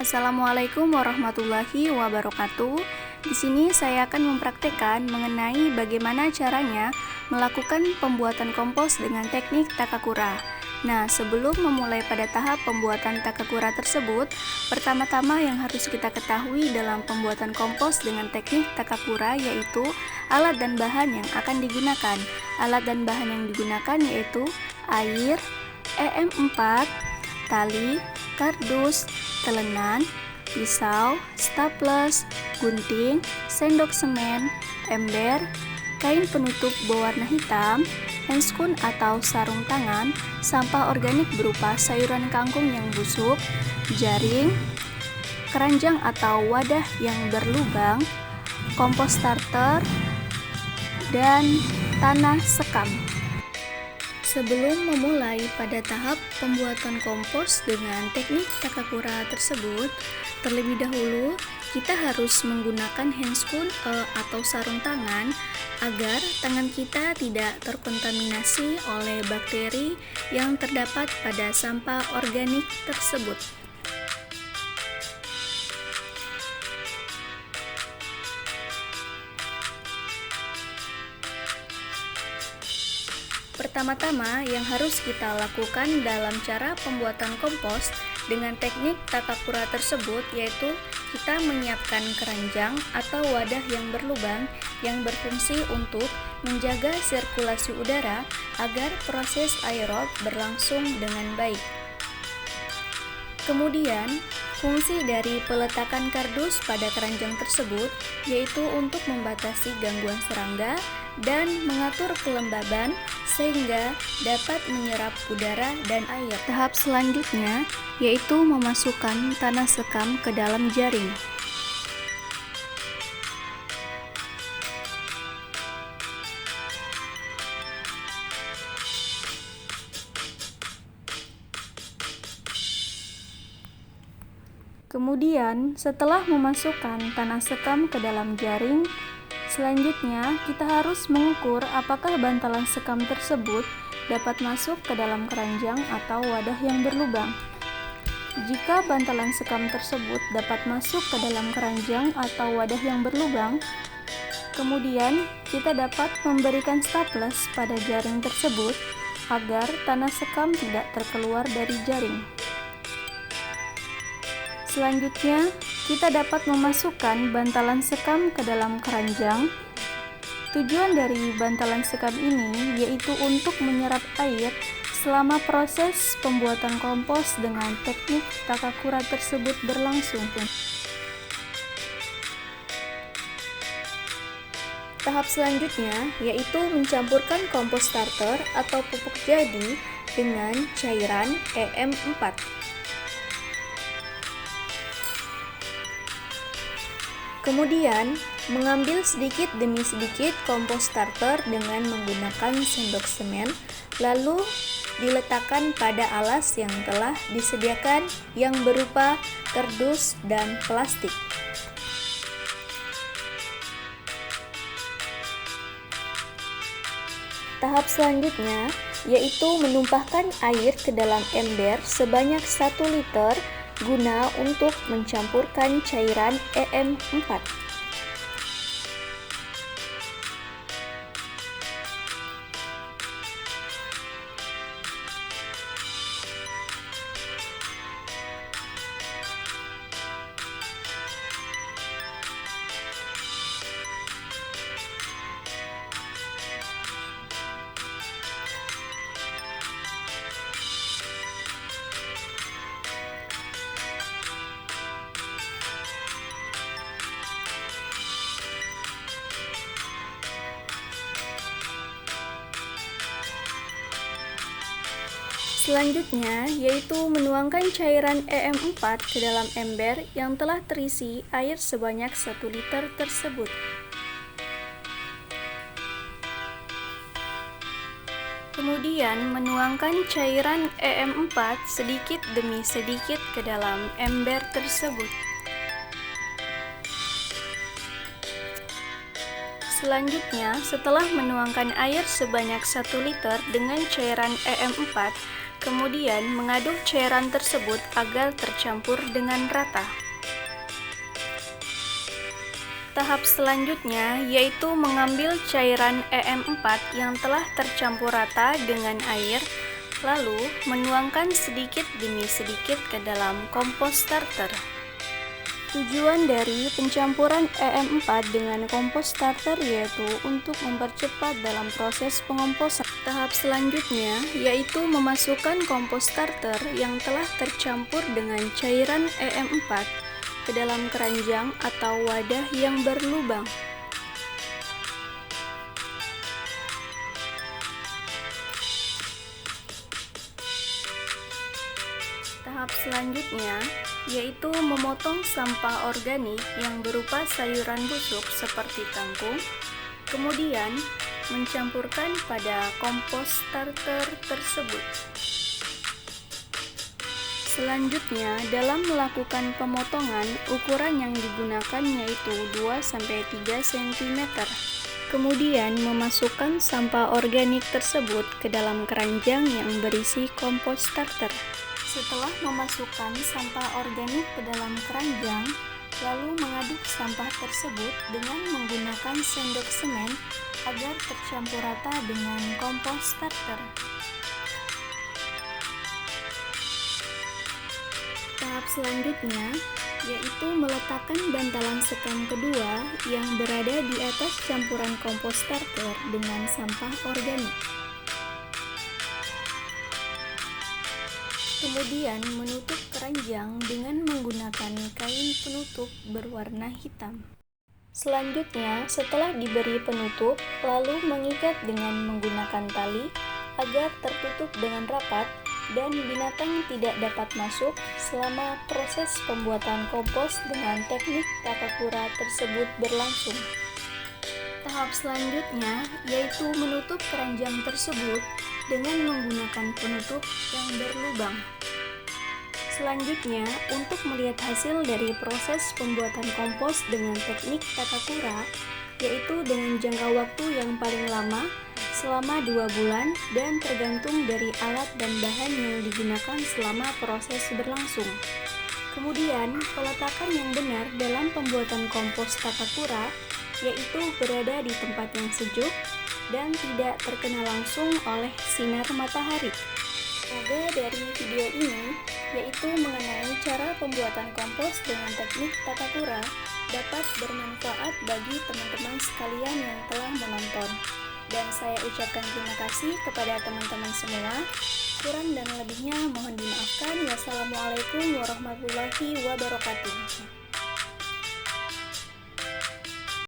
Assalamualaikum warahmatullahi wabarakatuh. Di sini saya akan mempraktekkan mengenai bagaimana caranya melakukan pembuatan kompos dengan teknik Takakura. Nah, sebelum memulai pada tahap pembuatan Takakura tersebut, pertama-tama yang harus kita ketahui dalam pembuatan kompos dengan teknik Takakura yaitu alat dan bahan yang akan digunakan. Alat dan bahan yang digunakan yaitu air, EM4, tali, kardus, telenan, pisau, staples, gunting, sendok semen, ember, kain penutup berwarna hitam, handscoon atau sarung tangan, sampah organik berupa sayuran kangkung yang busuk, jaring, keranjang atau wadah yang berlubang, kompos starter, dan tanah sekam. Sebelum memulai pada tahap pembuatan kompos dengan teknik Takakura tersebut, terlebih dahulu kita harus menggunakan handscoon atau sarung tangan agar tangan kita tidak terkontaminasi oleh bakteri yang terdapat pada sampah organik tersebut. Pertama-tama yang harus kita lakukan dalam cara pembuatan kompos dengan teknik Takakura tersebut yaitu kita menyiapkan keranjang atau wadah yang berlubang yang berfungsi untuk menjaga sirkulasi udara agar proses aerob berlangsung dengan baik. Kemudian, fungsi dari peletakan kardus pada keranjang tersebut yaitu untuk membatasi gangguan serangga dan mengatur kelembaban sehingga dapat menyerap udara dan air. Tahap selanjutnya yaitu memasukkan tanah sekam ke dalam jaring. Kemudian, setelah memasukkan tanah sekam ke dalam jaring, selanjutnya kita harus mengukur apakah bantalan sekam tersebut dapat masuk ke dalam keranjang atau wadah yang berlubang. Jika bantalan sekam tersebut dapat masuk ke dalam keranjang atau wadah yang berlubang, kemudian kita dapat memberikan staples pada jaring tersebut agar tanah sekam tidak terkeluar dari jaring. Selanjutnya, kita dapat memasukkan bantalan sekam ke dalam keranjang. Tujuan dari bantalan sekam ini yaitu untuk menyerap air selama proses pembuatan kompos dengan teknik Takakura tersebut berlangsung. Tahap selanjutnya yaitu mencampurkan kompos starter atau pupuk jadi dengan cairan EM4. Kemudian, mengambil sedikit demi sedikit kompos starter dengan menggunakan sendok semen, lalu diletakkan pada alas yang telah disediakan yang berupa kardus dan plastik. Tahap selanjutnya yaitu menumpahkan air ke dalam ember sebanyak 1 liter guna untuk mencampurkan cairan EM4. Selanjutnya yaitu menuangkan cairan EM4 ke dalam ember yang telah terisi air sebanyak 1 liter tersebut. Kemudian menuangkan cairan EM4 sedikit demi sedikit ke dalam ember tersebut. Selanjutnya, setelah menuangkan air sebanyak 1 liter dengan cairan EM4, Kemudian mengaduk cairan tersebut agar tercampur dengan rata. Tahap selanjutnya yaitu mengambil cairan EM4 yang telah tercampur rata dengan air, lalu menuangkan sedikit demi sedikit ke dalam kompos starter. Tujuan dari pencampuran EM4 dengan kompos starter yaitu untuk mempercepat dalam proses pengomposan. Tahap selanjutnya yaitu memasukkan kompos starter yang telah tercampur dengan cairan EM4 ke dalam keranjang atau wadah yang berlubang. Tahap selanjutnya yaitu memotong sampah organik yang berupa sayuran busuk seperti kangkung, kemudian mencampurkan pada kompos starter tersebut. Selanjutnya, dalam melakukan pemotongan, ukuran yang digunakan yaitu 2-3 cm. Kemudian memasukkan sampah organik tersebut ke dalam keranjang yang berisi kompos starter. Setelah memasukkan sampah organik ke dalam keranjang, lalu mengaduk sampah tersebut dengan menggunakan sendok semen agar tercampur rata dengan kompos starter. Tahap selanjutnya yaitu meletakkan bantalan sekam kedua yang berada di atas campuran kompos starter dengan sampah organik. Kemudian menutup keranjang dengan menggunakan kain penutup berwarna hitam. Selanjutnya, setelah diberi penutup, lalu mengikat dengan menggunakan tali agar tertutup dengan rapat dan binatang tidak dapat masuk selama proses pembuatan kompos dengan teknik Takakura tersebut berlangsung. Tahap selanjutnya yaitu menutup keranjang tersebut dengan menggunakan penutup yang berlubang. Selanjutnya, untuk melihat hasil dari proses pembuatan kompos dengan teknik Takakura, yaitu dengan jangka waktu yang paling lama selama 2 bulan dan tergantung dari alat dan bahan yang digunakan selama proses berlangsung. Kemudian, peletakan yang benar dalam pembuatan kompos Takakura yaitu berada di tempat yang sejuk dan tidak terkena langsung oleh sinar matahari. Semoga dari video ini, yaitu mengenai cara pembuatan kompos dengan teknik Takakura, dapat bermanfaat bagi teman-teman sekalian yang telah menonton. Dan saya ucapkan terima kasih kepada teman-teman semua. Kurang dan lebihnya mohon dimaafkan. Wassalamualaikum warahmatullahi wabarakatuh.